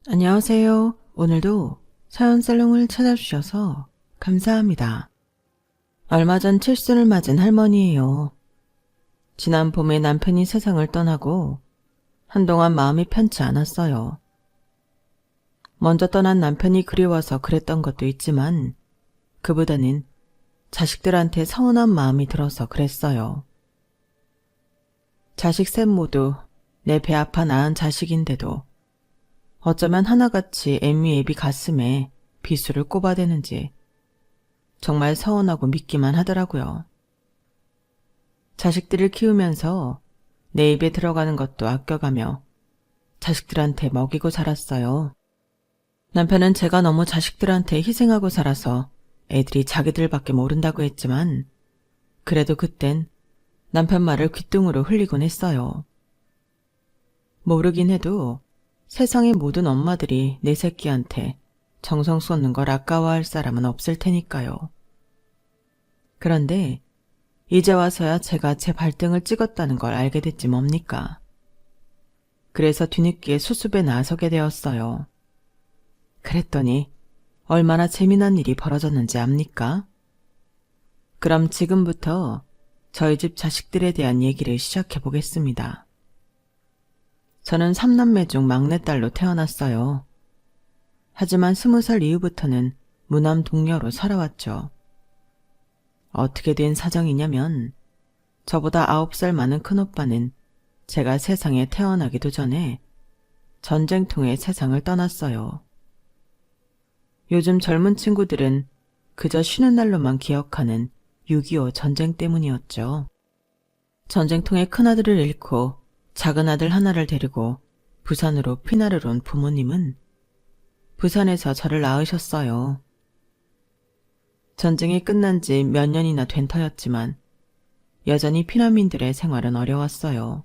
안녕하세요. 오늘도 사연살롱을 찾아주셔서 감사합니다. 얼마 전 칠순을 맞은 할머니예요. 지난 봄에 남편이 세상을 떠나고 한동안 마음이 편치 않았어요. 먼저 떠난 남편이 그리워서 그랬던 것도 있지만 그보다는 자식들한테 서운한 마음이 들어서 그랬어요. 자식 셋 모두 내 배 아파 낳은 자식인데도 어쩌면 하나같이 애미애비 가슴에 비수를 꼽아대는지 정말 서운하고 믿기만 하더라고요. 자식들을 키우면서 내 입에 들어가는 것도 아껴가며 자식들한테 먹이고 살았어요. 남편은 제가 너무 자식들한테 희생하고 살아서 애들이 자기들밖에 모른다고 했지만 그래도 그땐 남편 말을 귓등으로 흘리곤 했어요. 모르긴 해도 세상의 모든 엄마들이 내 새끼한테 정성 쏟는 걸 아까워할 사람은 없을 테니까요. 그런데 이제 와서야 제가 제 발등을 찍었다는 걸 알게 됐지 뭡니까. 그래서 뒤늦게 수습에 나서게 되었어요. 그랬더니 얼마나 재미난 일이 벌어졌는지 압니까? 그럼 지금부터 저희 집 자식들에 대한 얘기를 시작해 보겠습니다. 저는 3남매 중 막내딸로 태어났어요. 하지만 20살 이후부터는 무남 동녀로 살아왔죠. 어떻게 된 사정이냐면 저보다 9살 많은 큰오빠는 제가 세상에 태어나기도 전에 전쟁통에 세상을 떠났어요. 요즘 젊은 친구들은 그저 쉬는 날로만 기억하는 6.25 전쟁 때문이었죠. 전쟁통에 큰아들을 잃고 작은아들 하나를 데리고 부산으로 피난을 온 부모님은 부산에서 저를 낳으셨어요. 전쟁이 끝난 지 몇 년이나 된 터였지만 여전히 피난민들의 생활은 어려웠어요.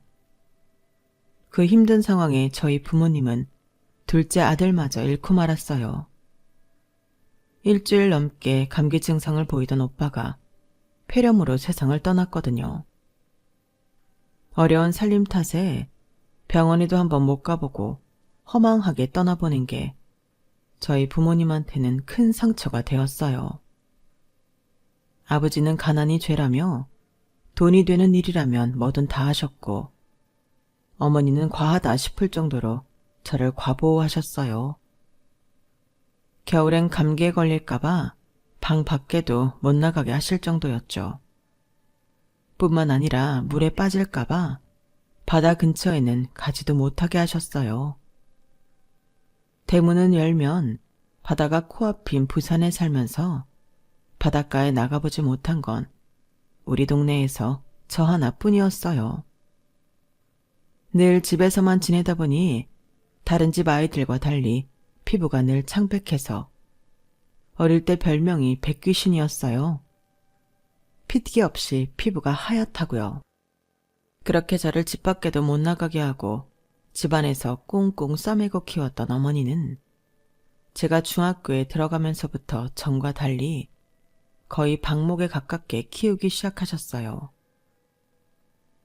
그 힘든 상황에 저희 부모님은 둘째 아들마저 잃고 말았어요. 일주일 넘게 감기 증상을 보이던 오빠가 폐렴으로 세상을 떠났거든요. 어려운 살림 탓에 병원에도 한번 못 가보고 허망하게 떠나보낸 게 저희 부모님한테는 큰 상처가 되었어요. 아버지는 가난이 죄라며 돈이 되는 일이라면 뭐든 다 하셨고 어머니는 과하다 싶을 정도로 저를 과보호하셨어요. 겨울엔 감기에 걸릴까봐 방 밖에도 못 나가게 하실 정도였죠. 뿐만 아니라 물에 빠질까봐 바다 근처에는 가지도 못하게 하셨어요. 대문은 열면 바다가 코앞인 부산에 살면서 바닷가에 나가보지 못한 건 우리 동네에서 저 하나뿐이었어요. 늘 집에서만 지내다 보니 다른 집 아이들과 달리 피부가 늘 창백해서 어릴 때 별명이 백귀신이었어요. 핏기 없이 피부가 하얗다고요. 그렇게 저를 집 밖에도 못 나가게 하고 집안에서 꽁꽁 싸매고 키웠던 어머니는 제가 중학교에 들어가면서부터 전과 달리 거의 방목에 가깝게 키우기 시작하셨어요.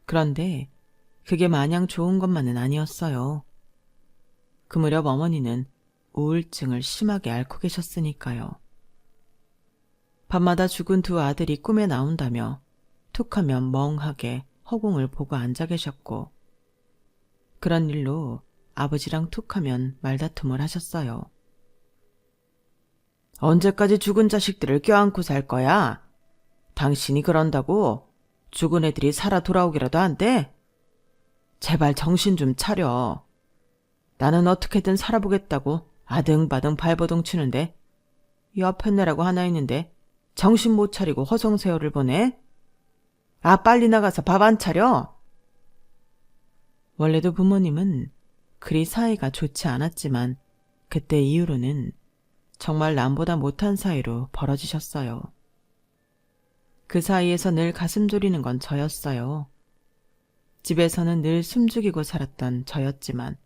그런데 그게 마냥 좋은 것만은 아니었어요. 그 무렵 어머니는 우울증을 심하게 앓고 계셨으니까요. 밤마다 죽은 두 아들이 꿈에 나온다며 툭하면 멍하게 허공을 보고 앉아 계셨고 그런 일로 아버지랑 툭하면 말다툼을 하셨어요. 언제까지 죽은 자식들을 껴안고 살 거야? 당신이 그런다고 죽은 애들이 살아 돌아오기라도 한대? 제발 정신 좀 차려. 나는 어떻게든 살아보겠다고 아등바등 발버둥 치는데 여편네라고 하나 있는데 정신 못 차리고 허송세월을 보내? 아, 빨리 나가서 밥 안 차려? 원래도 부모님은 그리 사이가 좋지 않았지만 그때 이후로는 정말 남보다 못한 사이로 벌어지셨어요. 그 사이에서 늘 가슴 졸이는 건 저였어요. 집에서는 늘 숨죽이고 살았던 저였지만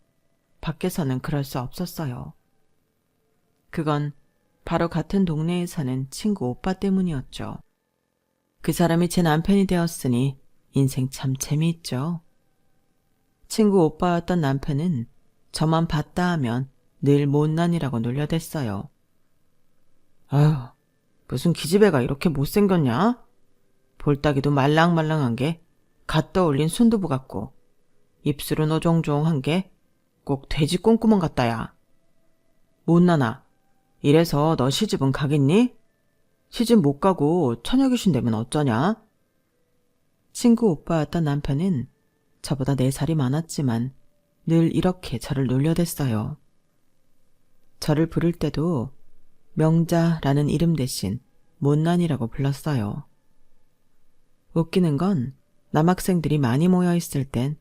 밖에서는 그럴 수 없었어요. 그건 바로 같은 동네에 사는 친구 오빠 때문이었죠. 그 사람이 제 남편이 되었으니 인생 참 재미있죠. 친구 오빠였던 남편은 저만 봤다 하면 늘 못난이라고 놀려댔어요. 아휴, 무슨 기집애가 이렇게 못생겼냐? 볼따기도 말랑말랑한 게 갓 떠올린 순두부 같고 입술은 어종종한 게 꼭 돼지 꽁구멍 같다야. 못나나, 이래서 너 시집은 가겠니? 시집 못 가고 처녀 귀신 되면 어쩌냐? 친구 오빠였던 남편은 저보다 4살이 많았지만 늘 이렇게 저를 놀려댔어요. 저를 부를 때도 명자라는 이름 대신 못난이라고 불렀어요. 웃기는 건 남학생들이 많이 모여있을 땐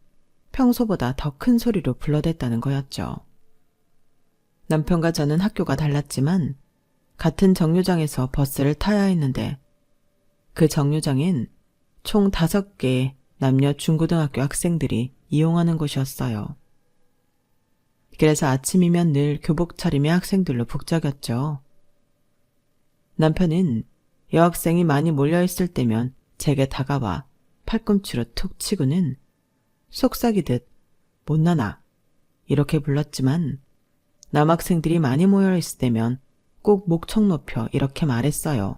평소보다 더 큰 소리로 불러댔다는 거였죠. 남편과 저는 학교가 달랐지만 같은 정류장에서 버스를 타야 했는데 그 정류장엔 총 5개의 남녀 중고등학교 학생들이 이용하는 곳이었어요. 그래서 아침이면 늘 교복 차림의 학생들로 북적였죠. 남편은 여학생이 많이 몰려있을 때면 제게 다가와 팔꿈치로 툭 치고는 속삭이듯 못나나 이렇게 불렀지만 남학생들이 많이 모여있을 때면 꼭 목청 높여 이렇게 말했어요.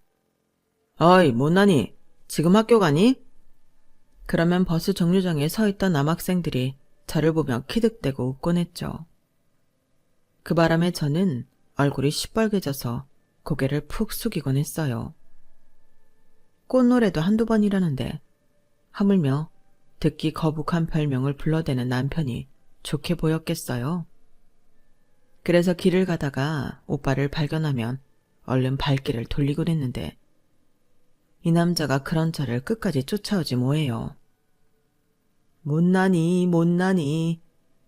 어이 못나니, 지금 학교 가니? 그러면 버스 정류장에 서있던 남학생들이 저를 보며 키득대고 웃곤 했죠. 그 바람에 저는 얼굴이 시뻘개져서 고개를 푹 숙이곤 했어요. 꽃노래도 한두 번이라는데 하물며 듣기 거북한 별명을 불러대는 남편이 좋게 보였겠어요. 그래서 길을 가다가 오빠를 발견하면 얼른 발길을 돌리곤 했는데 이 남자가 그런 저를 끝까지 쫓아오지 뭐예요. 못나니 못나니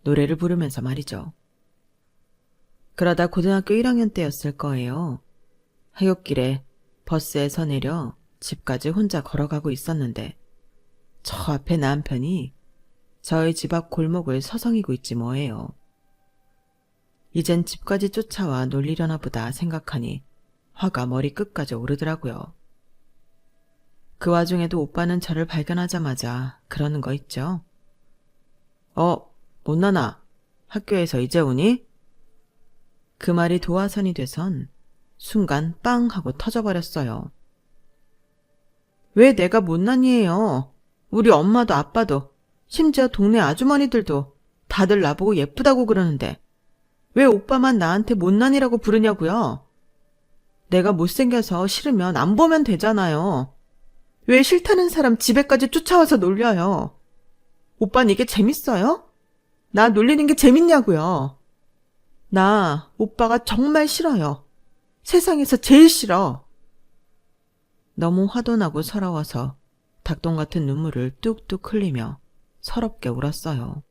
노래를 부르면서 말이죠. 그러다 고등학교 1학년 때였을 거예요. 하굣길에 버스에서 내려 집까지 혼자 걸어가고 있었는데 저 앞에 남편이 저희 집 앞 골목을 서성이고 있지 뭐예요. 이젠 집까지 쫓아와 놀리려나 보다 생각하니 화가 머리 끝까지 오르더라고요. 그 와중에도 오빠는 저를 발견하자마자 그러는 거 있죠. 못나나, 학교에서 이제 오니? 그 말이 도화선이 돼선 순간 빵 하고 터져버렸어요. 왜 내가 못난이에요? 우리 엄마도 아빠도 심지어 동네 아주머니들도 다들 나보고 예쁘다고 그러는데 왜 오빠만 나한테 못난이라고 부르냐고요? 내가 못생겨서 싫으면 안 보면 되잖아요. 왜 싫다는 사람 집에까지 쫓아와서 놀려요? 오빠는 이게 재밌어요? 나 놀리는 게 재밌냐고요? 나 오빠가 정말 싫어요. 세상에서 제일 싫어. 너무 화도 나고 서러워서 닭똥 같은 눈물을 뚝뚝 흘리며 서럽게 울었어요.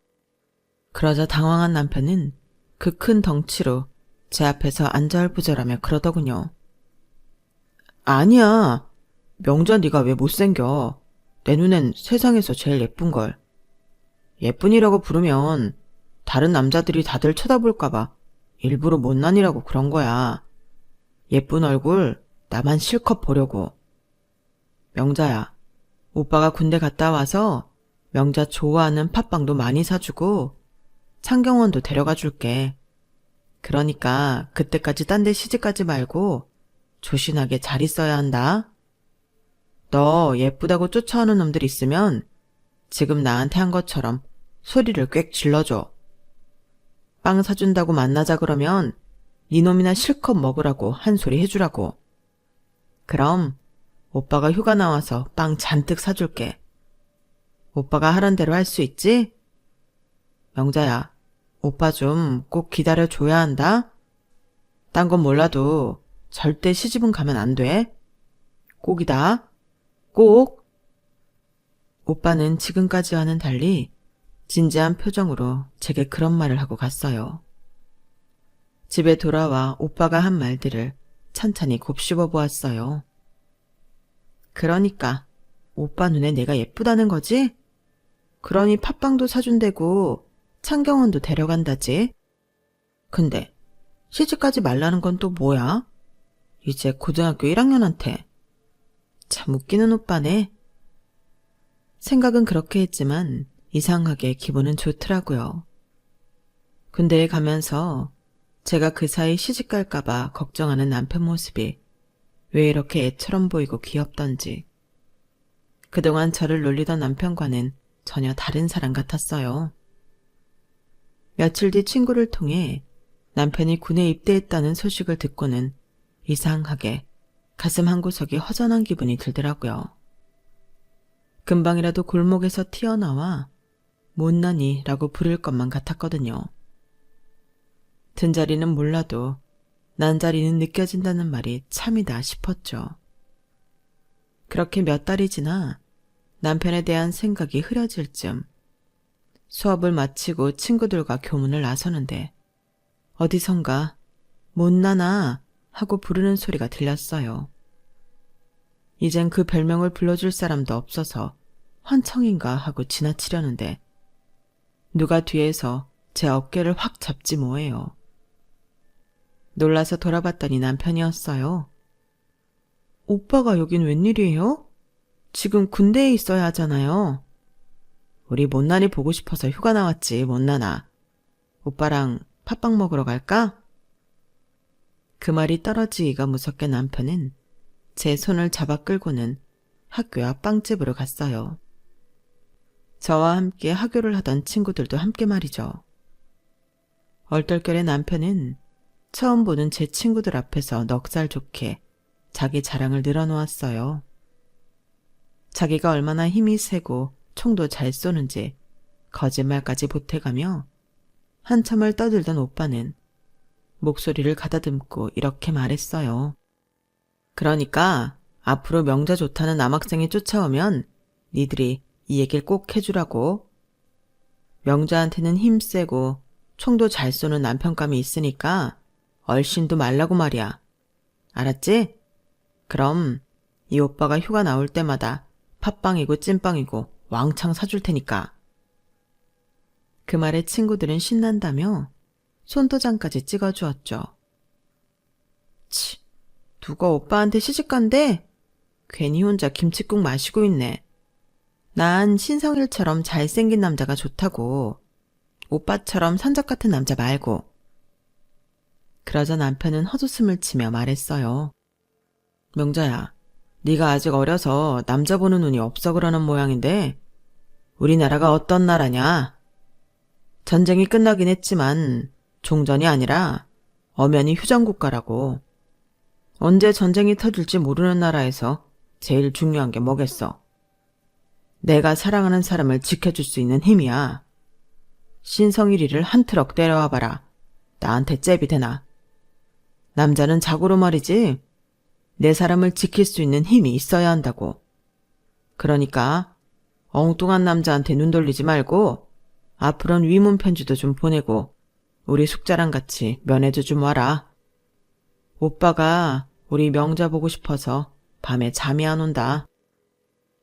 그러자 당황한 남편은 그 큰 덩치로 제 앞에서 안절부절하며 그러더군요. 아니야. 명자 네가 왜 못생겨. 내 눈엔 세상에서 제일 예쁜걸. 예쁜이라고 부르면 다른 남자들이 다들 쳐다볼까봐 일부러 못난이라고 그런 거야. 예쁜 얼굴 나만 실컷 보려고. 명자야, 오빠가 군대 갔다 와서 명자 좋아하는 팥빵도 많이 사주고 창경원도 데려가 줄게. 그러니까 그때까지 딴 데 시집가지 말고 조신하게 잘 있어야 한다. 너 예쁘다고 쫓아오는 놈들 있으면 지금 나한테 한 것처럼 소리를 꽥 질러줘. 빵 사준다고 만나자 그러면 니놈이나 실컷 먹으라고 한 소리 해주라고. 그럼 오빠가 휴가 나와서 빵 잔뜩 사줄게. 오빠가 하란 대로 할 수 있지? 명자야, 오빠 좀 꼭 기다려줘야 한다. 딴 건 몰라도 절대 시집은 가면 안 돼. 꼭이다. 꼭. 오빠는 지금까지와는 달리 진지한 표정으로 제게 그런 말을 하고 갔어요. 집에 돌아와 오빠가 한 말들을 찬찬히 곱씹어 보았어요. 그러니까 오빠 눈에 내가 예쁘다는 거지? 그러니 팥빵도 사준대고 창경원도 데려간다지. 근데 시집가지 말라는 건 또 뭐야? 이제 고등학교 1학년한테. 참 웃기는 오빠네. 생각은 그렇게 했지만 이상하게 기분은 좋더라고요. 군대에 가면서 제가 그 사이 시집갈까봐 걱정하는 남편 모습이 왜 이렇게 애처럼 보이고 귀엽던지. 그동안 저를 놀리던 남편과는 전혀 다른 사람 같았어요. 며칠 뒤 친구를 통해 남편이 군에 입대했다는 소식을 듣고는 이상하게 가슴 한구석이 허전한 기분이 들더라고요. 금방이라도 골목에서 튀어나와 못난이라고 부를 것만 같았거든요. 든 자리는 몰라도 난 자리는 느껴진다는 말이 참이다 싶었죠. 그렇게 몇 달이 지나 남편에 대한 생각이 흐려질 즈음 수업을 마치고 친구들과 교문을 나서는데 어디선가 못나나 하고 부르는 소리가 들렸어요. 이젠 그 별명을 불러줄 사람도 없어서 환청인가 하고 지나치려는데 누가 뒤에서 제 어깨를 확 잡지 뭐예요. 놀라서 돌아봤더니 남편이었어요. 오빠가 여긴 웬일이에요? 지금 군대에 있어야 하잖아요. 우리 못난이 보고 싶어서 휴가 나왔지, 못난아. 오빠랑 팥빵 먹으러 갈까? 그 말이 떨어지기가 무섭게 남편은 제 손을 잡아 끌고는 학교 앞 빵집으로 갔어요. 저와 함께 하교를 하던 친구들도 함께 말이죠. 얼떨결에 남편은 처음 보는 제 친구들 앞에서 넉살 좋게 자기 자랑을 늘어놓았어요. 자기가 얼마나 힘이 세고 총도 잘 쏘는지 거짓말까지 보태가며 한참을 떠들던 오빠는 목소리를 가다듬고 이렇게 말했어요. 그러니까 앞으로 명자 좋다는 남학생이 쫓아오면 니들이 이 얘기를 꼭 해주라고. 명자한테는 힘세고 총도 잘 쏘는 남편감이 있으니까 얼씬도 말라고 말이야. 알았지? 그럼 이 오빠가 휴가 나올 때마다 팥빵이고 찐빵이고 왕창 사줄 테니까. 그 말에 친구들은 신난다며 손도장까지 찍어주었죠. 치, 누가 오빠한테 시집간대? 괜히 혼자 김칫국 마시고 있네. 난 신성일처럼 잘생긴 남자가 좋다고. 오빠처럼 산적 같은 남자 말고. 그러자 남편은 헛웃음을 치며 말했어요. 명자야, 네가 아직 어려서 남자 보는 눈이 없어 그러는 모양인데 우리나라가 어떤 나라냐? 전쟁이 끝나긴 했지만 종전이 아니라 엄연히 휴전국가라고. 언제 전쟁이 터질지 모르는 나라에서 제일 중요한 게 뭐겠어? 내가 사랑하는 사람을 지켜줄 수 있는 힘이야. 신성일이를 한 트럭 때려와 봐라. 나한테 잽이 되나? 남자는 자고로 말이지. 내 사람을 지킬 수 있는 힘이 있어야 한다고. 그러니까 엉뚱한 남자한테 눈 돌리지 말고 앞으로는 위문 편지도 좀 보내고 우리 숙자랑 같이 면회도 좀 와라. 오빠가 우리 명자 보고 싶어서 밤에 잠이 안 온다.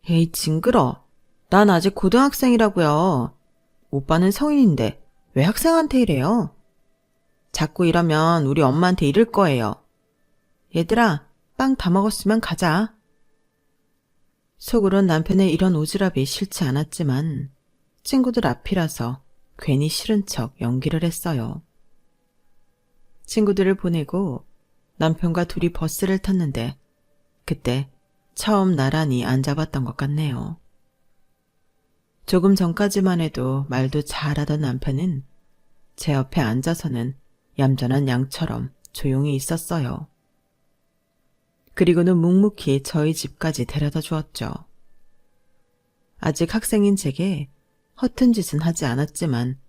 에이 징그러. 난 아직 고등학생이라고요. 오빠는 성인인데 왜 학생한테 이래요? 자꾸 이러면 우리 엄마한테 이를 거예요. 얘들아, 빵 다 먹었으면 가자. 속으론 남편의 이런 오지랖이 싫지 않았지만 친구들 앞이라서 괜히 싫은 척 연기를 했어요. 친구들을 보내고 남편과 둘이 버스를 탔는데 그때 처음 나란히 앉아봤던 것 같네요. 조금 전까지만 해도 말도 잘하던 남편은 제 옆에 앉아서는 얌전한 양처럼 조용히 있었어요. 그리고는 묵묵히 저희 집까지 데려다 주었죠. 아직 학생인 제게 허튼 짓은 하지 않았지만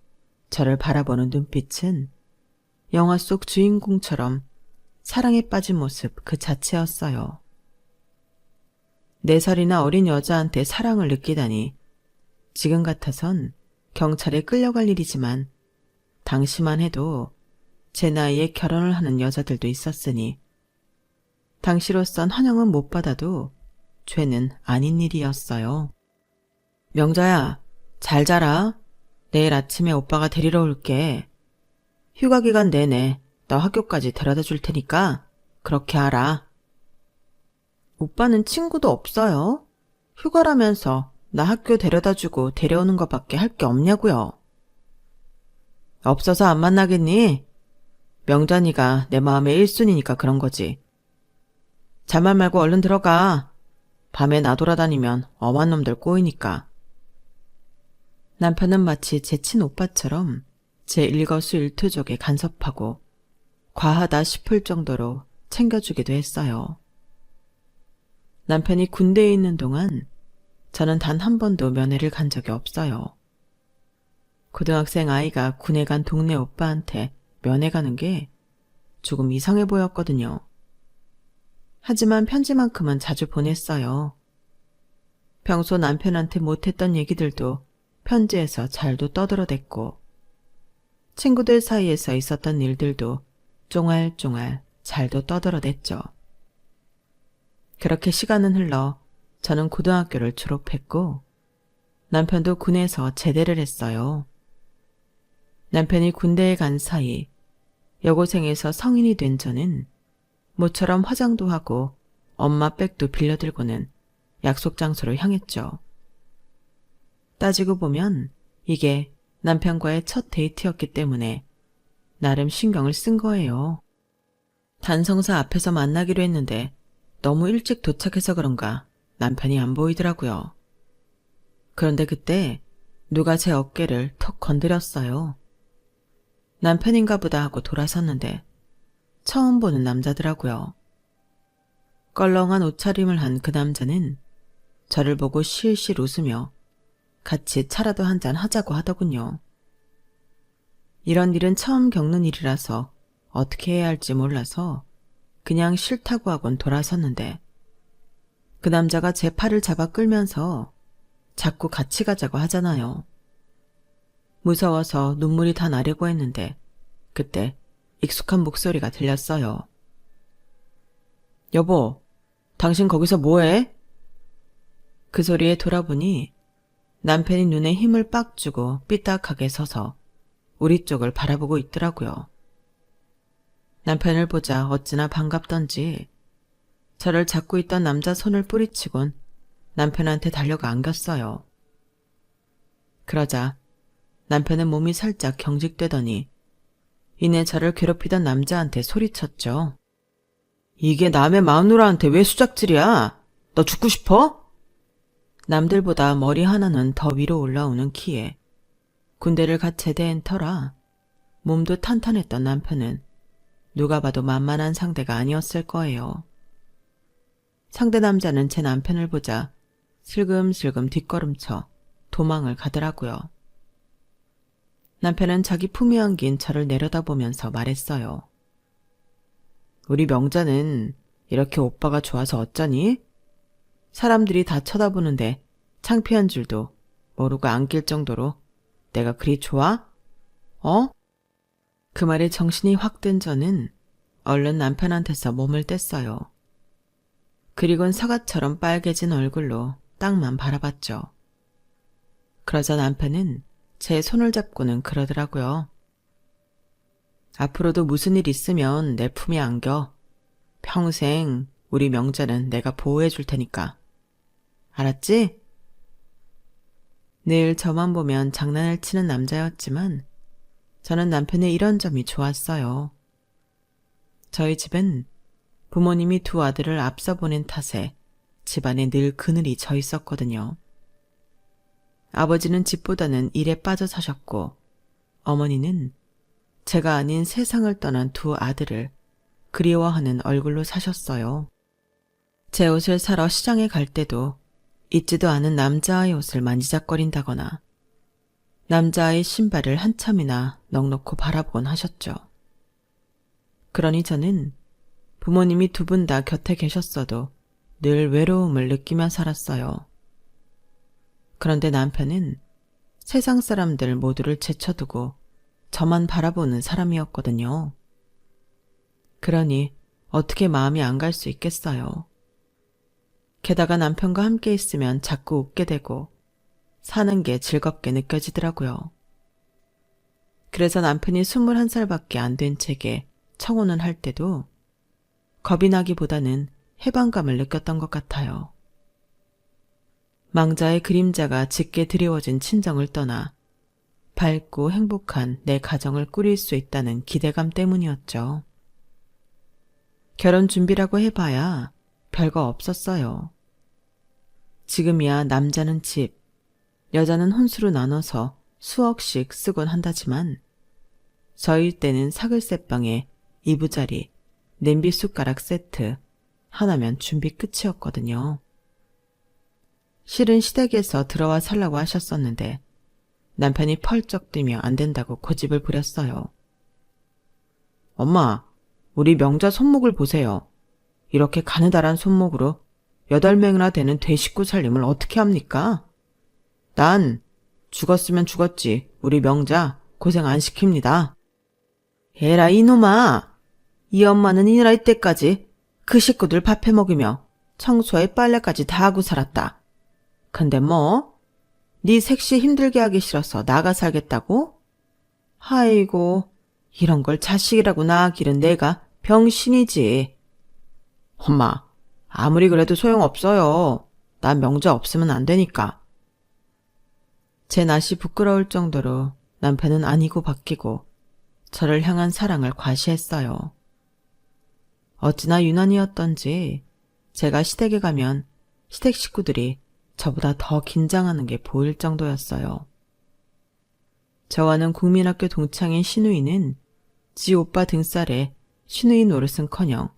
저를 바라보는 눈빛은 영화 속 주인공처럼 사랑에 빠진 모습 그 자체였어요. 4살이나 어린 여자한테 사랑을 느끼다니 지금 같아선 경찰에 끌려갈 일이지만 당시만 해도 제 나이에 결혼을 하는 여자들도 있었으니 당시로선 환영은 못 받아도 죄는 아닌 일이었어요. 명자야, 잘 자라. 내일 아침에 오빠가 데리러 올게. 휴가 기간 내내 너 학교까지 데려다 줄 테니까 그렇게 알아. 오빠는 친구도 없어요. 휴가라면서 나 학교 데려다 주고 데려오는 것밖에 할 게 없냐고요. 없어서 안 만나겠니? 명잔이가 내 마음의 1순위니까 그런 거지. 자말 말고 얼른 들어가. 밤에 나돌아다니면 엄한 놈들 꼬이니까. 남편은 마치 제 친오빠처럼 제 일거수일투족에 간섭하고 과하다 싶을 정도로 챙겨주기도 했어요. 남편이 군대에 있는 동안 저는 단 한 번도 면회를 간 적이 없어요. 고등학생 아이가 군에 간 동네 오빠한테 면회 가는 게 조금 이상해 보였거든요. 하지만 편지만큼은 자주 보냈어요. 평소 남편한테 못했던 얘기들도 편지에서 잘도 떠들어댔고 친구들 사이에서 있었던 일들도 쫑알쫑알 잘도 떠들어댔죠. 그렇게 시간은 흘러 저는 고등학교를 졸업했고 남편도 군에서 제대를 했어요. 남편이 군대에 간 사이 여고생에서 성인이 된 저는 모처럼 화장도 하고 엄마 백도 빌려들고는 약속 장소로 향했죠. 따지고 보면 이게 남편과의 첫 데이트였기 때문에 나름 신경을 쓴 거예요. 단성사 앞에서 만나기로 했는데 너무 일찍 도착해서 그런가 남편이 안 보이더라고요. 그런데 그때 누가 제 어깨를 턱 건드렸어요. 남편인가 보다 하고 돌아섰는데 처음 보는 남자더라고요. 껄렁한 옷차림을 한 그 남자는 저를 보고 실실 웃으며 같이 차라도 한잔 하자고 하더군요. 이런 일은 처음 겪는 일이라서 어떻게 해야 할지 몰라서 그냥 싫다고 하곤 돌아섰는데 그 남자가 제 팔을 잡아 끌면서 자꾸 같이 가자고 하잖아요. 무서워서 눈물이 다 나려고 했는데 그때 익숙한 목소리가 들렸어요. 여보, 당신 거기서 뭐해? 그 소리에 돌아보니 남편이 눈에 힘을 빡 주고 삐딱하게 서서 우리 쪽을 바라보고 있더라고요. 남편을 보자 어찌나 반갑던지 저를 잡고 있던 남자 손을 뿌리치곤 남편한테 달려가 안겼어요. 그러자 남편은 몸이 살짝 경직되더니 이내 저를 괴롭히던 남자한테 소리쳤죠. 이게 남의 마누라한테 왜 수작질이야? 너 죽고 싶어? 남들보다 머리 하나는 더 위로 올라오는 키에 군대를 갓 제대한 터라 몸도 탄탄했던 남편은 누가 봐도 만만한 상대가 아니었을 거예요. 상대 남자는 제 남편을 보자 슬금슬금 뒷걸음쳐 도망을 가더라고요. 남편은 자기 품에 안긴 저를 내려다보면서 말했어요. 우리 명자는 이렇게 오빠가 좋아서 어쩌니? 사람들이 다 쳐다보는데 창피한 줄도 모르고 안길 정도로 내가 그리 좋아? 어? 그 말에 정신이 확 든 저는 얼른 남편한테서 몸을 뗐어요. 그리곤 사과처럼 빨개진 얼굴로 땅만 바라봤죠. 그러자 남편은 제 손을 잡고는 그러더라고요. 앞으로도 무슨 일 있으면 내 품에 안겨. 평생 우리 명자는 내가 보호해 줄 테니까. 알았지? 늘 저만 보면 장난을 치는 남자였지만 저는 남편의 이런 점이 좋았어요. 저희 집은 부모님이 두 아들을 앞서 보낸 탓에 집안에 늘 그늘이 져 있었거든요. 아버지는 집보다는 일에 빠져 사셨고 어머니는 제가 아닌 세상을 떠난 두 아들을 그리워하는 얼굴로 사셨어요. 제 옷을 사러 시장에 갈 때도 잊지도 않은 남자아이 옷을 만지작거린다거나 남자아이 신발을 한참이나 넋놓고 바라보곤 하셨죠. 그러니 저는 부모님이 두 분 다 곁에 계셨어도 늘 외로움을 느끼며 살았어요. 그런데 남편은 세상 사람들 모두를 제쳐두고 저만 바라보는 사람이었거든요. 그러니 어떻게 마음이 안 갈 수 있겠어요. 게다가 남편과 함께 있으면 자꾸 웃게 되고 사는 게 즐겁게 느껴지더라고요. 그래서 남편이 21살밖에 안 된 제게 청혼을 할 때도 겁이 나기보다는 해방감을 느꼈던 것 같아요. 망자의 그림자가 짙게 드리워진 친정을 떠나 밝고 행복한 내 가정을 꾸릴 수 있다는 기대감 때문이었죠. 결혼 준비라고 해봐야 별거 없었어요. 지금이야 남자는 집, 여자는 혼수로 나눠서 수억씩 쓰곤 한다지만 저희 때는 사글세방에 이부자리, 냄비 숟가락 세트 하나면 준비 끝이었거든요. 실은 시댁에서 들어와 살라고 하셨었는데 남편이 펄쩍 뛰며 안 된다고 고집을 부렸어요. 엄마, 우리 명자 손목을 보세요. 이렇게 가느다란 손목으로 8명이나 되는 돼식구 살림을 어떻게 합니까? 난 죽었으면 죽었지. 우리 명자 고생 안 시킵니다. 에라 이놈아. 이 엄마는 이 나이 때까지 그 식구들 밥해 먹이며 청소에 빨래까지 다 하고 살았다. 근데 뭐? 네 색시 힘들게 하기 싫어서 나가 살겠다고? 아이고, 이런 걸 자식이라고 낳기는 내가 병신이지. 엄마, 아무리 그래도 소용없어요. 난 명자 없으면 안 되니까. 제 낯이 부끄러울 정도로 남편은 아니고 바뀌고 저를 향한 사랑을 과시했어요. 어찌나 유난이었던지 제가 시댁에 가면 시댁 식구들이 저보다 더 긴장하는 게 보일 정도였어요. 저와는 국민학교 동창인 신우이는 지 오빠 등살에 신우이 노릇은커녕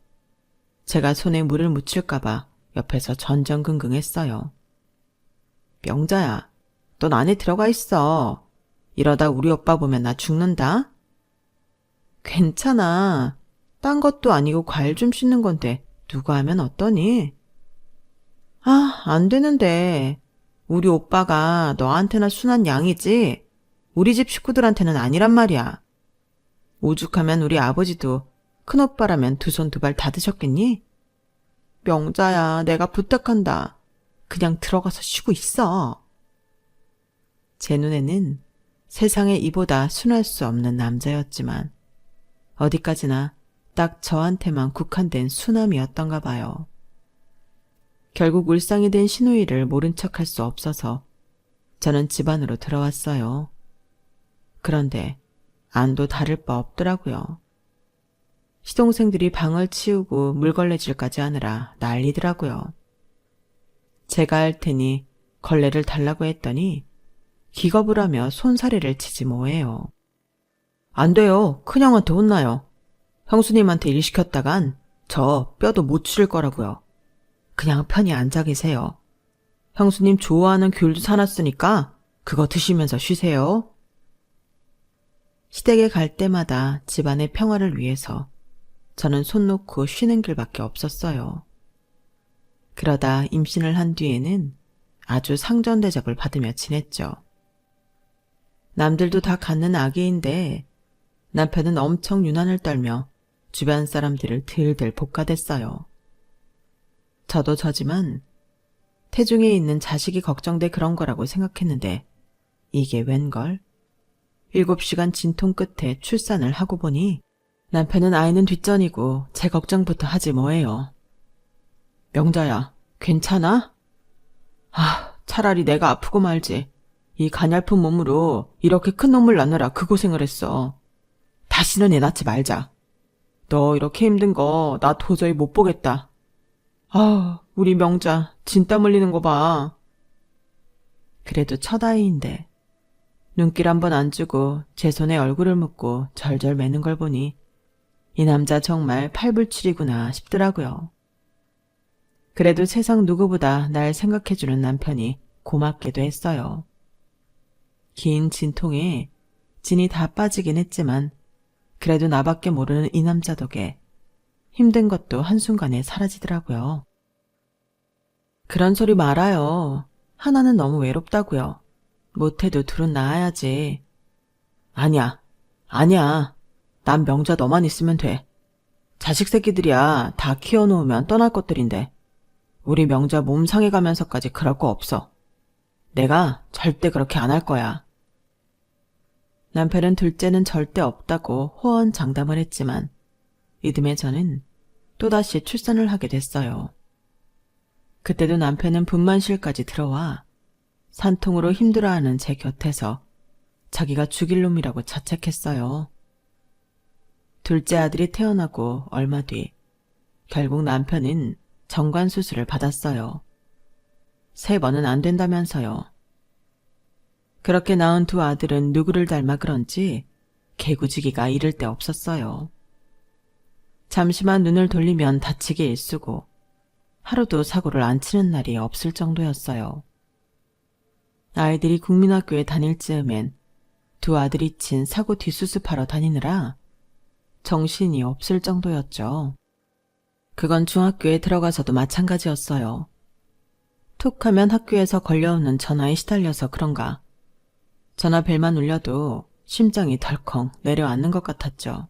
제가 손에 물을 묻힐까봐 옆에서 전전긍긍했어요. 명자야, 넌 안에 들어가 있어. 이러다 우리 오빠 보면 나 죽는다. 괜찮아. 딴 것도 아니고 과일 좀 씻는 건데 누가 하면 어떠니? 아, 안 되는데. 우리 오빠가 너한테나 순한 양이지 우리 집 식구들한테는 아니란 말이야. 오죽하면 우리 아버지도 큰오빠라면 두 손 두 발 다 드셨겠니? 명자야, 내가 부탁한다. 그냥 들어가서 쉬고 있어. 제 눈에는 세상에 이보다 순할 수 없는 남자였지만 어디까지나 딱 저한테만 국한된 순함이었던가 봐요. 결국 울상이 된 신우이를 모른 척할 수 없어서 저는 집 안으로 들어왔어요. 그런데 안도 다를 바 없더라고요. 시동생들이 방을 치우고 물걸레질까지 하느라 난리더라고요. 제가 할 테니 걸레를 달라고 했더니 기겁을 하며 손사래를 치지 뭐해요. 안 돼요. 큰형한테 혼나요. 형수님한테 일 시켰다간 저 뼈도 못 추릴 거라고요. 그냥 편히 앉아 계세요. 형수님 좋아하는 귤도 사놨으니까 그거 드시면서 쉬세요. 시댁에 갈 때마다 집안의 평화를 위해서 저는 손 놓고 쉬는 길밖에 없었어요. 그러다 임신을 한 뒤에는 아주 상전대접을 받으며 지냈죠. 남들도 다 갖는 아기인데 남편은 엄청 유난을 떨며 주변 사람들을 들들 볶아댔어요. 저도 저지만 태중에 있는 자식이 걱정돼 그런 거라고 생각했는데 이게 웬걸? 7시간 진통 끝에 출산을 하고 보니 남편은 아이는 뒷전이고 제 걱정부터 하지 뭐해요. 명자야, 괜찮아? 아, 차라리 내가 아프고 말지. 이 가냘픈 몸으로 이렇게 큰 놈을 낳느라 그 고생을 했어. 다시는 애 낳지 말자. 너 이렇게 힘든 거 나 도저히 못 보겠다. 아, 우리 명자 진땀 흘리는 거 봐. 그래도 첫 아이인데 눈길 한번 안 주고 제 손에 얼굴을 묻고 절절 매는 걸 보니 이 남자 정말 팔불출이구나 싶더라고요. 그래도 세상 누구보다 날 생각해주는 남편이 고맙기도 했어요. 긴 진통에 진이 다 빠지긴 했지만 그래도 나밖에 모르는 이 남자 덕에 힘든 것도 한순간에 사라지더라고요. 그런 소리 말아요. 하나는 너무 외롭다고요. 못해도 둘은 낳아야지. 아니야. 난 명자 너만 있으면 돼. 자식 새끼들이야 다 키워놓으면 떠날 것들인데 우리 명자 몸 상해가면서까지 그럴 거 없어. 내가 절대 그렇게 안 할 거야. 남편은 둘째는 절대 없다고 호언장담을 했지만 이듬해 저는 또다시 출산을 하게 됐어요. 그때도 남편은 분만실까지 들어와 산통으로 힘들어하는 제 곁에서 자기가 죽일 놈이라고 자책했어요. 둘째 아들이 태어나고 얼마 뒤 결국 남편은 정관수술을 받았어요. 3번은 안 된다면서요. 그렇게 낳은 2 아들은 누구를 닮아 그런지 개구지기가 이를 데 없었어요. 잠시만 눈을 돌리면 다치게 일쑤고 하루도 사고를 안 치는 날이 없을 정도였어요. 아이들이 국민학교에 다닐 즈음엔 2 아들이 친 사고 뒷수습하러 다니느라 정신이 없을 정도였죠. 그건 중학교에 들어가서도 마찬가지였어요. 툭 하면 학교에서 걸려오는 전화에 시달려서 그런가 전화 벨만 울려도 심장이 덜컹 내려앉는 것 같았죠.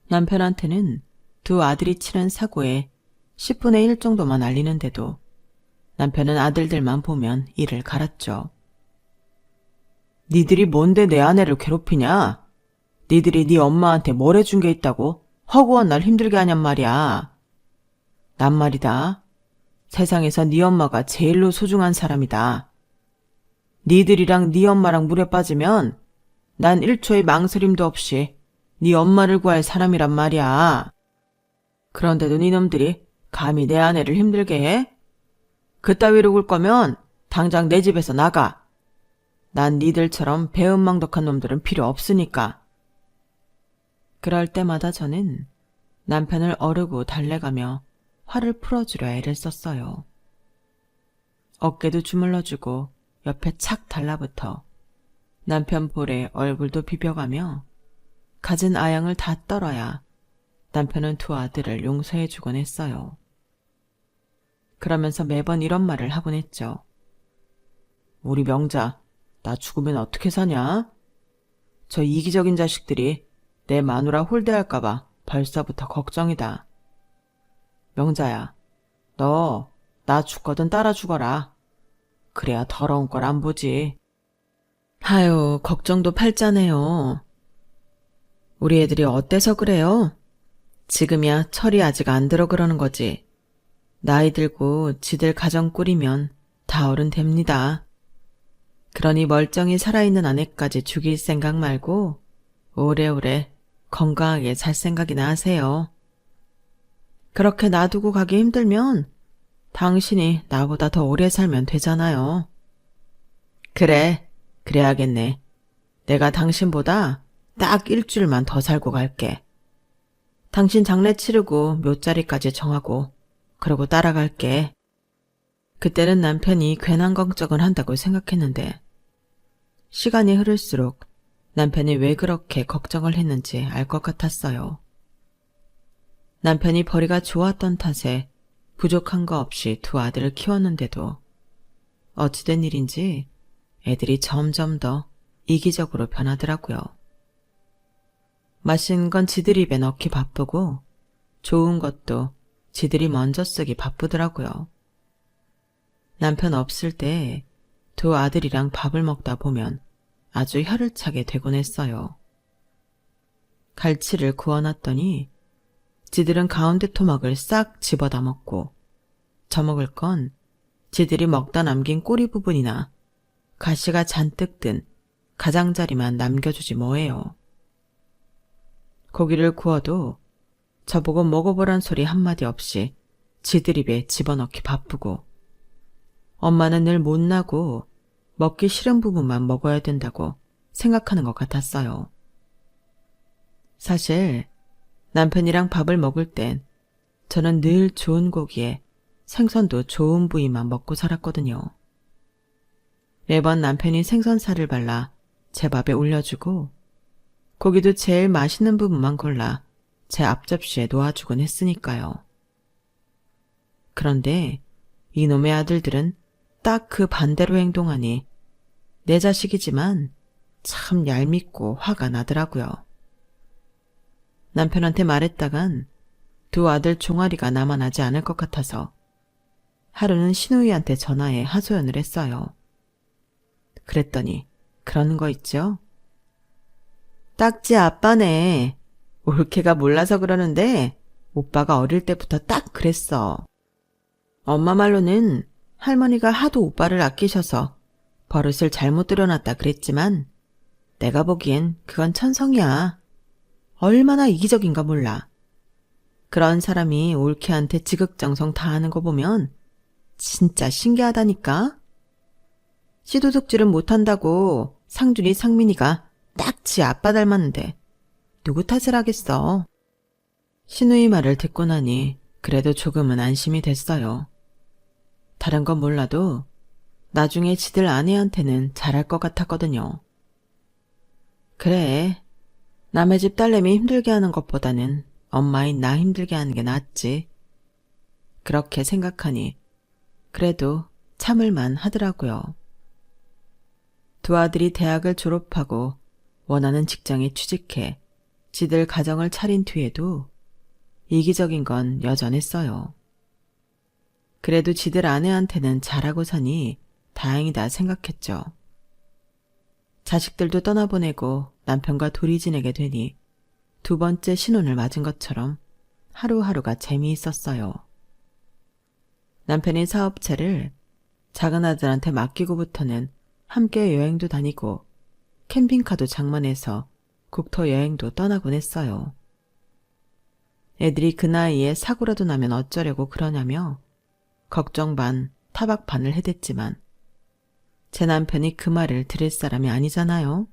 남편한테는 2 아들이 치른 사고에 10분의 1 정도만 알리는데도 남편은 아들들만 보면 이를 갈았죠. 니들이 뭔데 내 아내를 괴롭히냐? 니들이 네 엄마한테 뭘 해준 게 있다고 허구한 날 힘들게 하냔 말이야. 난 말이다. 세상에서 네 엄마가 제일로 소중한 사람이다. 니들이랑 네 엄마랑 물에 빠지면 난 1초의 망설임도 없이 네 엄마를 구할 사람이란 말이야. 그런데도 니놈들이 감히 내 아내를 힘들게 해? 그따위로 굴 거면 당장 내 집에서 나가. 난 니들처럼 배은망덕한 놈들은 필요 없으니까. 그럴 때마다 저는 남편을 어르고 달래가며 화를 풀어주려 애를 썼어요. 어깨도 주물러주고 옆에 착 달라붙어 남편 볼에 얼굴도 비벼가며 갖은 아양을 다 떨어야 남편은 2 아들을 용서해주곤 했어요. 그러면서 매번 이런 말을 하곤 했죠. 우리 명자, 나 죽으면 어떻게 사냐? 저 이기적인 자식들이 내 마누라 홀대할까봐 벌써부터 걱정이다. 명자야, 너 나 죽거든 따라 죽어라. 그래야 더러운 걸 안 보지. 하유, 걱정도 팔자네요. 우리 애들이 어때서 그래요? 지금이야 철이 아직 안 들어 그러는 거지. 나이 들고 지들 가정 꾸리면 다 어른 됩니다. 그러니 멀쩡히 살아있는 아내까지 죽일 생각 말고 오래오래 건강하게 살 생각이나 하세요. 그렇게 놔두고 가기 힘들면 당신이 나보다 더 오래 살면 되잖아요. 그래, 그래야겠네. 내가 당신보다 딱 1주일만 더 살고 갈게. 당신 장례 치르고 묘자리까지 정하고 그러고 따라갈게. 그때는 남편이 괜한 걱정을 한다고 생각했는데 시간이 흐를수록 남편이 왜 그렇게 걱정을 했는지 알 것 같았어요. 남편이 벌이가 좋았던 탓에 부족한 거 없이 2 아들을 키웠는데도 어찌된 일인지 애들이 점점 더 이기적으로 변하더라고요. 맛있는 건 지들 입에 넣기 바쁘고 좋은 것도 지들이 먼저 쓰기 바쁘더라고요. 남편 없을 때 2 아들이랑 밥을 먹다 보면 아주 혀를 차게 되곤 했어요. 갈치를 구워놨더니 지들은 가운데 토막을 싹 집어다 먹고 저 먹을 건 지들이 먹다 남긴 꼬리 부분이나 가시가 잔뜩 든 가장자리만 남겨주지 뭐예요. 고기를 구워도 저보고 먹어보란 소리 한마디 없이 지들 입에 집어넣기 바쁘고 엄마는 늘 못나고 먹기 싫은 부분만 먹어야 된다고 생각하는 것 같았어요. 사실 남편이랑 밥을 먹을 땐 저는 늘 좋은 고기에 생선도 좋은 부위만 먹고 살았거든요. 매번 남편이 생선살을 발라 제 밥에 올려주고 고기도 제일 맛있는 부분만 골라 제 앞접시에 놓아주곤 했으니까요. 그런데 이놈의 아들들은 딱 그 반대로 행동하니 내 자식이지만 참 얄밉고 화가 나더라고요. 남편한테 말했다간 2 아들 종아리가 남아나지 않을 것 같아서 하루는 시누이한테 전화해 하소연을 했어요. 그랬더니 그러는 거 있죠? 딱지 아빠네. 올케가 몰라서 그러는데 오빠가 어릴 때부터 딱 그랬어. 엄마 말로는 할머니가 하도 오빠를 아끼셔서 버릇을 잘못 들여놨다 그랬지만 내가 보기엔 그건 천성이야. 얼마나 이기적인가 몰라. 그런 사람이 올케한테 지극정성 다하는 거 보면 진짜 신기하다니까. 씨도둑질은 못한다고 상준이 상민이가 딱 지 아빠 닮았는데 누구 탓을 하겠어. 신우이 말을 듣고 나니 그래도 조금은 안심이 됐어요. 다른 건 몰라도 나중에 지들 아내한테는 잘할 것 같았거든요. 그래, 남의 집 딸내미 힘들게 하는 것보다는 엄마인 나 힘들게 하는 게 낫지. 그렇게 생각하니 그래도 참을만 하더라고요. 두 아들이 대학을 졸업하고 원하는 직장에 취직해 지들 가정을 차린 뒤에도 이기적인 건 여전했어요. 그래도 지들 아내한테는 잘하고 사니 다행이다 생각했죠. 자식들도 떠나보내고 남편과 둘이 지내게 되니 두 번째 신혼을 맞은 것처럼 하루하루가 재미있었어요. 남편이 사업체를 작은 아들한테 맡기고부터는 함께 여행도 다니고 캠핑카도 장만해서 국토 여행도 떠나곤 했어요. 애들이 그 나이에 사고라도 나면 어쩌려고 그러냐며 걱정 반, 타박 반을 해댔지만 제 남편이 그 말을 들을 사람이 아니잖아요.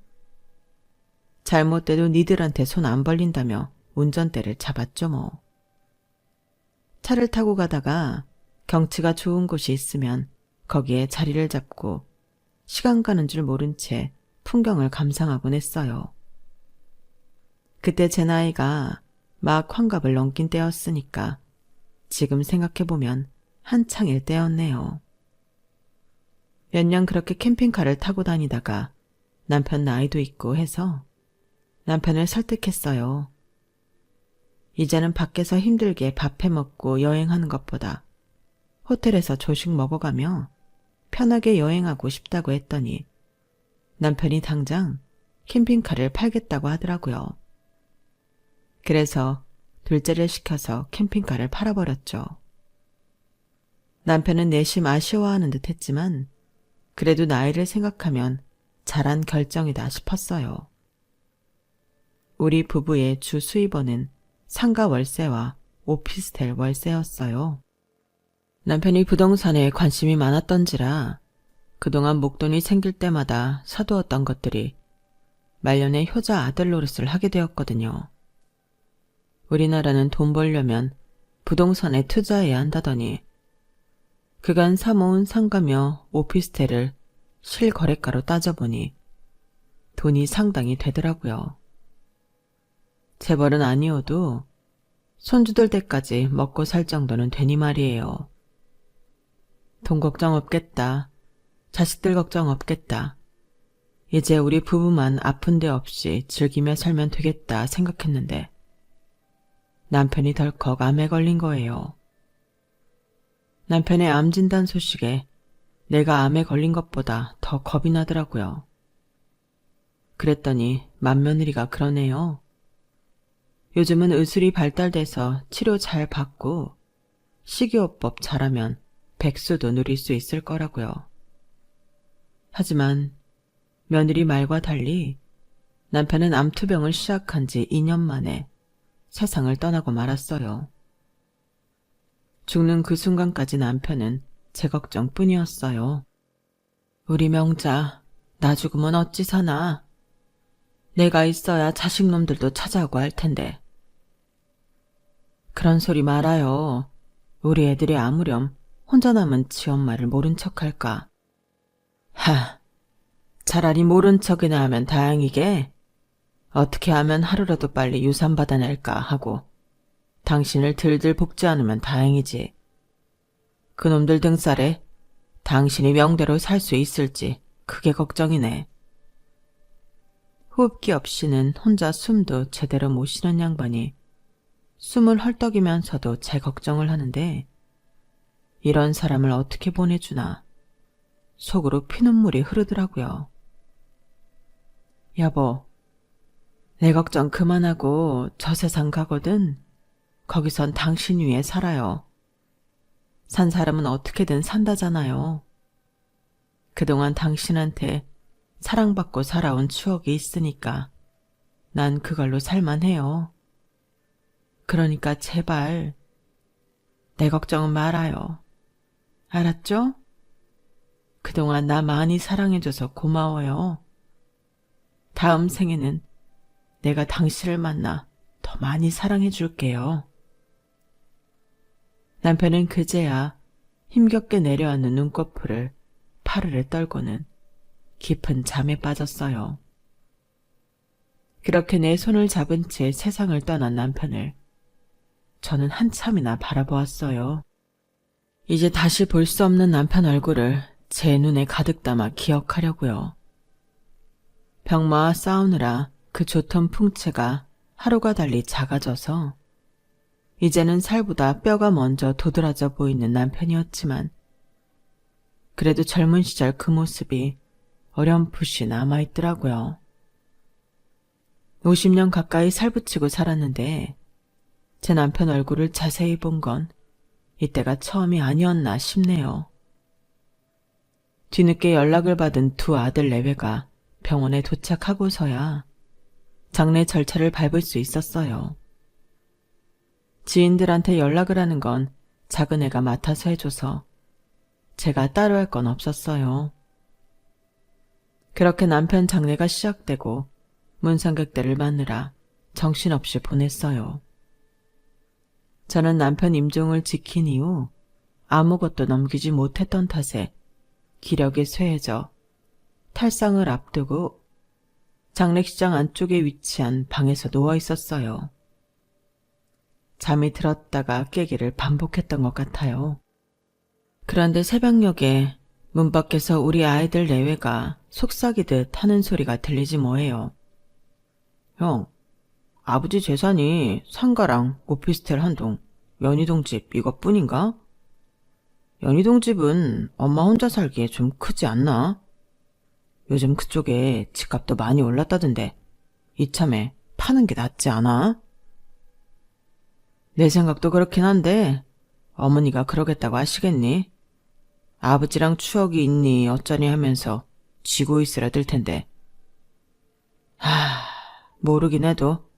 잘못돼도 니들한테 손 안 벌린다며 운전대를 잡았죠 뭐. 차를 타고 가다가 경치가 좋은 곳이 있으면 거기에 자리를 잡고 시간 가는 줄 모른 채 풍경을 감상하곤 했어요. 그때 제 나이가 막 환갑을 넘긴 때였으니까 지금 생각해보면 한창일 때였네요. 몇 년 그렇게 캠핑카를 타고 다니다가 남편 나이도 있고 해서 남편을 설득했어요. 이제는 밖에서 힘들게 밥 해먹고 여행하는 것보다 호텔에서 조식 먹어가며 편하게 여행하고 싶다고 했더니 남편이 당장 캠핑카를 팔겠다고 하더라고요. 그래서 둘째를 시켜서 캠핑카를 팔아버렸죠. 남편은 내심 아쉬워하는 듯 했지만 그래도 나이를 생각하면 잘한 결정이다 싶었어요. 우리 부부의 주 수입원은 상가 월세와 오피스텔 월세였어요. 남편이 부동산에 관심이 많았던지라 그동안 목돈이 생길 때마다 사두었던 것들이 말년에 효자 아들 노릇을 하게 되었거든요. 우리나라는 돈 벌려면 부동산에 투자해야 한다더니 그간 사모은 상가며 오피스텔을 실거래가로 따져보니 돈이 상당히 되더라고요. 재벌은 아니어도 손주들 때까지 먹고 살 정도는 되니 말이에요. 돈 걱정 없겠다. 자식들 걱정 없겠다. 이제 우리 부부만 아픈 데 없이 즐기며 살면 되겠다 생각했는데 남편이 덜컥 암에 걸린 거예요. 남편의 암 진단 소식에 내가 암에 걸린 것보다 더 겁이 나더라고요. 그랬더니 맏며느리가 그러네요. 요즘은 의술이 발달돼서 치료 잘 받고 식이요법 잘하면 백수도 누릴 수 있을 거라고요. 하지만 며느리 말과 달리 남편은 암투병을 시작한 지 2년 만에 세상을 떠나고 말았어요. 죽는 그 순간까지 남편은 제 걱정뿐이었어요. 우리 명자, 나 죽으면 어찌 사나. 내가 있어야 자식놈들도 찾아오고 할 텐데. 그런 소리 말아요. 우리 애들이 아무렴 혼자 남은 지엄마를 모른 척할까. 차라리 모른 척이나 하면 다행이게. 어떻게 하면 하루라도 빨리 유산 받아낼까 하고 당신을 들들 볶지 않으면 다행이지. 그놈들 등살에 당신이 명대로 살 수 있을지 그게 걱정이네. 호흡기 없이는 혼자 숨도 제대로 못 쉬는 양반이 숨을 헐떡이면서도 제 걱정을 하는데 이런 사람을 어떻게 보내주나 속으로 피눈물이 흐르더라고요. 여보, 내 걱정 그만하고 저 세상 가거든 거기선 당신 위에 살아요. 산 사람은 어떻게든 산다잖아요. 그동안 당신한테 사랑받고 살아온 추억이 있으니까 난 그걸로 살만해요. 그러니까 제발 내 걱정은 말아요. 알았죠? 그동안 나 많이 사랑해줘서 고마워요. 다음 생에는 내가 당신을 만나 더 많이 사랑해줄게요. 남편은 그제야 힘겹게 내려앉는 눈꺼풀을 파르르 떨고는 깊은 잠에 빠졌어요. 그렇게 내 손을 잡은 채 세상을 떠난 남편을 저는 한참이나 바라보았어요. 이제 다시 볼 수 없는 남편 얼굴을 제 눈에 가득 담아 기억하려고요. 병마와 싸우느라 그 좋던 풍채가 하루가 달리 작아져서 이제는 살보다 뼈가 먼저 도드라져 보이는 남편이었지만 그래도 젊은 시절 그 모습이 어렴풋이 남아있더라고요. 50년 가까이 살붙이고 살았는데 제 남편 얼굴을 자세히 본 건 이때가 처음이 아니었나 싶네요. 뒤늦게 연락을 받은 두 아들 내외가 병원에 도착하고서야 장례 절차를 밟을 수 있었어요. 지인들한테 연락을 하는 건 작은 애가 맡아서 해줘서 제가 따로 할 건 없었어요. 그렇게 남편 장례가 시작되고 문상객들을 맞느라 정신없이 보냈어요. 저는 남편 임종을 지킨 이후 아무것도 넘기지 못했던 탓에 기력이 쇠해져 탈상을 앞두고 장례식장 안쪽에 위치한 방에서 누워 있었어요. 잠이 들었다가 깨기를 반복했던 것 같아요. 그런데 새벽녘에 문 밖에서 우리 아이들 내외가 속삭이듯 하는 소리가 들리지 뭐예요. 형, 아버지 재산이 상가랑 오피스텔 한 동, 연희동 집 이것뿐인가? 연희동 집은 엄마 혼자 살기에 좀 크지 않나? 요즘 그쪽에 집값도 많이 올랐다던데 이참에 파는 게 낫지 않아? 내 생각도 그렇긴 한데 어머니가 그러겠다고 하시겠니? 아버지랑 추억이 있니 어쩌니 하면서 쥐고 있으려 들 텐데. 모르긴 해도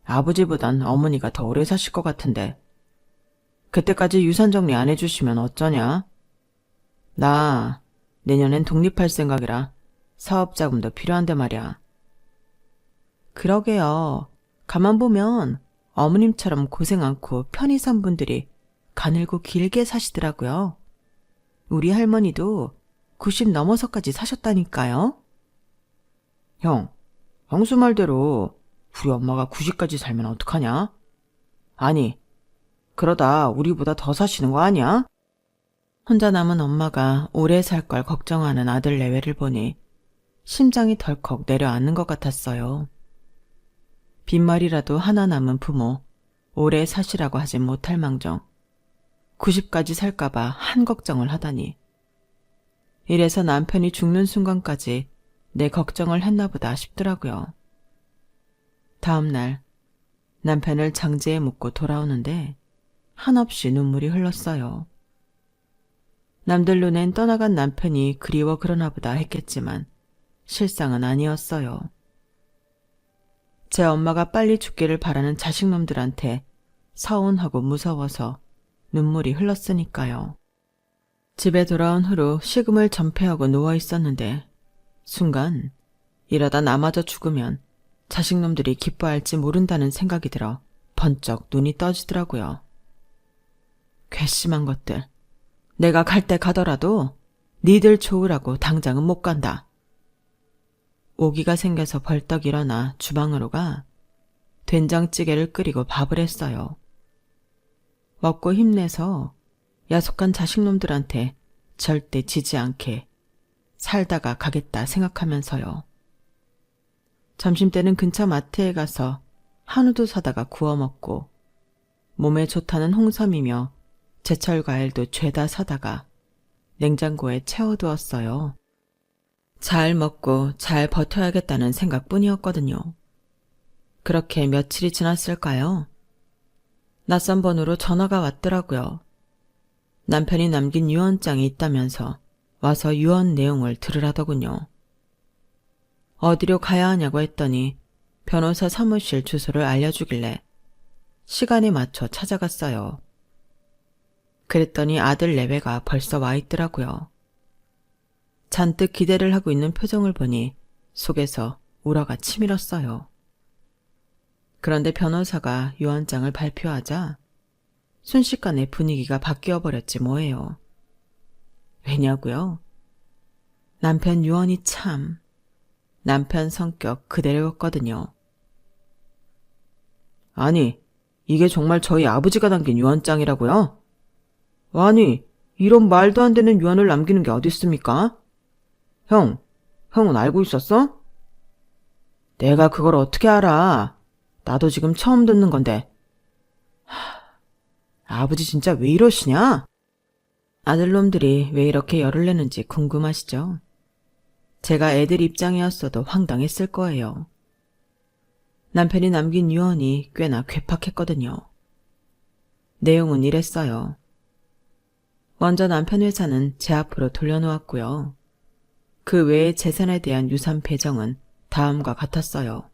아버지보단 어머니가 더 오래 사실 것 같은데. 그때까지 유산 정리 안 해주시면 어쩌냐? 나 내년엔 독립할 생각이라 사업 자금도 필요한데 말이야. 그러게요. 가만 보면 어머님처럼 고생 않고 편히 산 분들이 가늘고 길게 사시더라고요. 우리 할머니도 90 넘어서까지 사셨다니까요. 형, 형수 말대로 우리 엄마가 90까지 살면 어떡하냐? 아니, 그러다 우리보다 더 사시는 거 아니야? 혼자 남은 엄마가 오래 살 걸 걱정하는 아들 내외를 보니 심장이 덜컥 내려앉는 것 같았어요. 빈말이라도 하나 남은 부모, 오래 사시라고 하진 못할 망정 90까지 살까봐 한 걱정을 하다니. 이래서 남편이 죽는 순간까지 내 걱정을 했나 보다 싶더라고요. 다음 날 남편을 장지에 묻고 돌아오는데 한없이 눈물이 흘렀어요. 남들 눈엔 떠나간 남편이 그리워 그러나 보다 했겠지만 실상은 아니었어요. 제 엄마가 빨리 죽기를 바라는 자식놈들한테 서운하고 무서워서 눈물이 흘렀으니까요. 집에 돌아온 후로 식음을 전폐하고 누워 있었는데 순간 이러다 나마저 죽으면 자식놈들이 기뻐할지 모른다는 생각이 들어 번쩍 눈이 떠지더라고요. 괘씸한 것들. 내가 갈 때 가더라도 니들 좋으라고 당장은 못 간다. 오기가 생겨서 벌떡 일어나 주방으로 가 된장찌개를 끓이고 밥을 했어요. 먹고 힘내서 야속한 자식놈들한테 절대 지지 않게 살다가 가겠다 생각하면서요. 점심때는 근처 마트에 가서 한우도 사다가 구워 먹고 몸에 좋다는 홍삼이며 제철 과일도 죄다 사다가 냉장고에 채워두었어요. 잘 먹고 잘 버텨야겠다는 생각뿐이었거든요. 그렇게 며칠이 지났을까요? 낯선 번호로 전화가 왔더라고요. 남편이 남긴 유언장이 있다면서 와서 유언 내용을 들으라더군요. 어디로 가야 하냐고 했더니 변호사 사무실 주소를 알려주길래 시간에 맞춰 찾아갔어요. 그랬더니 아들 내외가 벌써 와 있더라고요. 잔뜩 기대를 하고 있는 표정을 보니 속에서 우러가 치밀었어요. 그런데 변호사가 유언장을 발표하자 순식간에 분위기가 바뀌어 버렸지 뭐예요. 왜냐고요? 남편 유언이 참 남편 성격 그대로였거든요. 아니, 이게 정말 저희 아버지가 남긴 유언장이라고요? 아니, 이런 말도 안 되는 유언을 남기는 게 어디 있습니까? 형은 알고 있었어? 내가 그걸 어떻게 알아? 나도 지금 처음 듣는 건데. 아버지 진짜 왜 이러시냐? 아들놈들이 왜 이렇게 열을 내는지 궁금하시죠? 제가 애들 입장이었어도 황당했을 거예요. 남편이 남긴 유언이 꽤나 괴팍했거든요. 내용은 이랬어요. 먼저 남편 회사는 제 앞으로 돌려놓았고요. 그 외의 재산에 대한 유산 배정은 다음과 같았어요.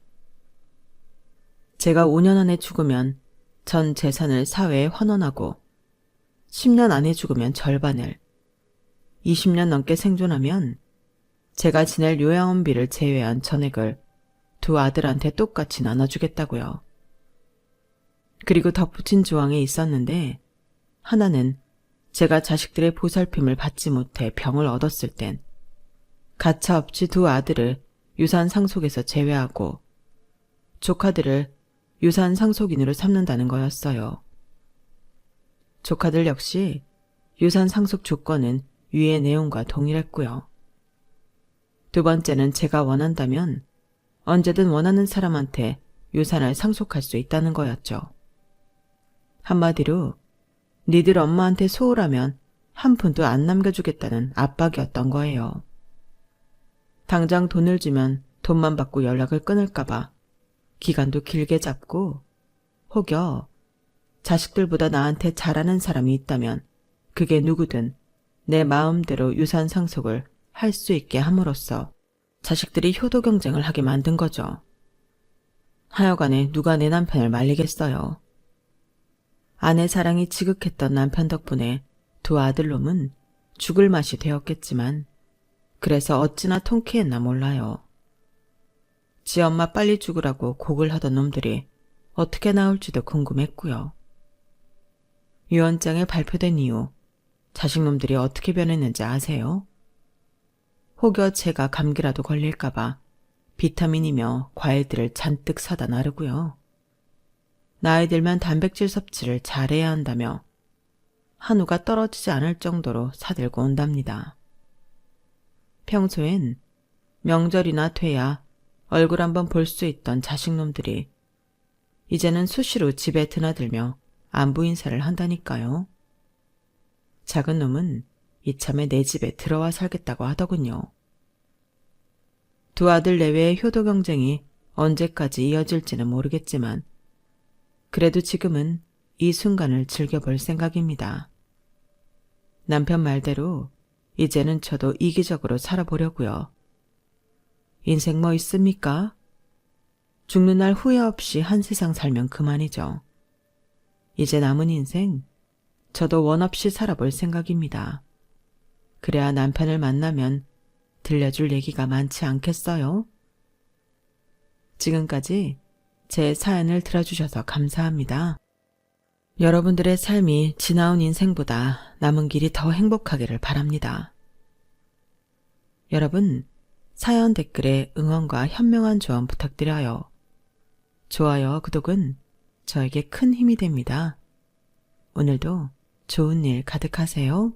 제가 5년 안에 죽으면 전 재산을 사회에 환원하고 10년 안에 죽으면 절반을, 20년 넘게 생존하면 제가 지낼 요양원비를 제외한 전액을 두 아들한테 똑같이 나눠주겠다고요. 그리고 덧붙인 조항이 있었는데 하나는 제가 자식들의 보살핌을 받지 못해 병을 얻었을 땐 가차없이 두 아들을 유산 상속에서 제외하고 조카들을 유산 상속인으로 삼는다는 거였어요. 조카들 역시 유산 상속 조건은 위의 내용과 동일했고요. 두 번째는 제가 원한다면 언제든 원하는 사람한테 유산을 상속할 수 있다는 거였죠. 한마디로 니들 엄마한테 소홀하면 한 푼도 안 남겨주겠다는 압박이었던 거예요. 당장 돈을 주면 돈만 받고 연락을 끊을까봐 기간도 길게 잡고 혹여 자식들보다 나한테 잘하는 사람이 있다면 그게 누구든 내 마음대로 유산 상속을 할 수 있게 함으로써 자식들이 효도 경쟁을 하게 만든 거죠. 하여간에 누가 내 남편을 말리겠어요. 아내 사랑이 지극했던 남편 덕분에 두 아들놈은 죽을 맛이 되었겠지만 그래서 어찌나 통쾌했나 몰라요. 지 엄마 빨리 죽으라고 곡을 하던 놈들이 어떻게 나올지도 궁금했고요. 유언장에 발표된 이후 자식놈들이 어떻게 변했는지 아세요? 혹여 제가 감기라도 걸릴까봐 비타민이며 과일들을 잔뜩 사다 나르고요. 나이 들면 단백질 섭취를 잘해야 한다며 한우가 떨어지지 않을 정도로 사들고 온답니다. 평소엔 명절이나 돼야 얼굴 한번 볼 수 있던 자식놈들이 이제는 수시로 집에 드나들며 안부 인사를 한다니까요. 작은 놈은 이참에 내 집에 들어와 살겠다고 하더군요. 두 아들 내외의 효도 경쟁이 언제까지 이어질지는 모르겠지만 그래도 지금은 이 순간을 즐겨볼 생각입니다. 남편 말대로 이제는 저도 이기적으로 살아보려고요. 인생 뭐 있습니까? 죽는 날 후회 없이 한 세상 살면 그만이죠. 이제 남은 인생 저도 원 없이 살아볼 생각입니다. 그래야 남편을 만나면 들려줄 얘기가 많지 않겠어요? 지금까지 제 사연을 들어주셔서 감사합니다. 여러분들의 삶이 지나온 인생보다 남은 길이 더 행복하기를 바랍니다. 여러분, 사연 댓글에 응원과 현명한 조언 부탁드려요. 좋아요, 구독은 저에게 큰 힘이 됩니다. 오늘도 좋은 일 가득하세요.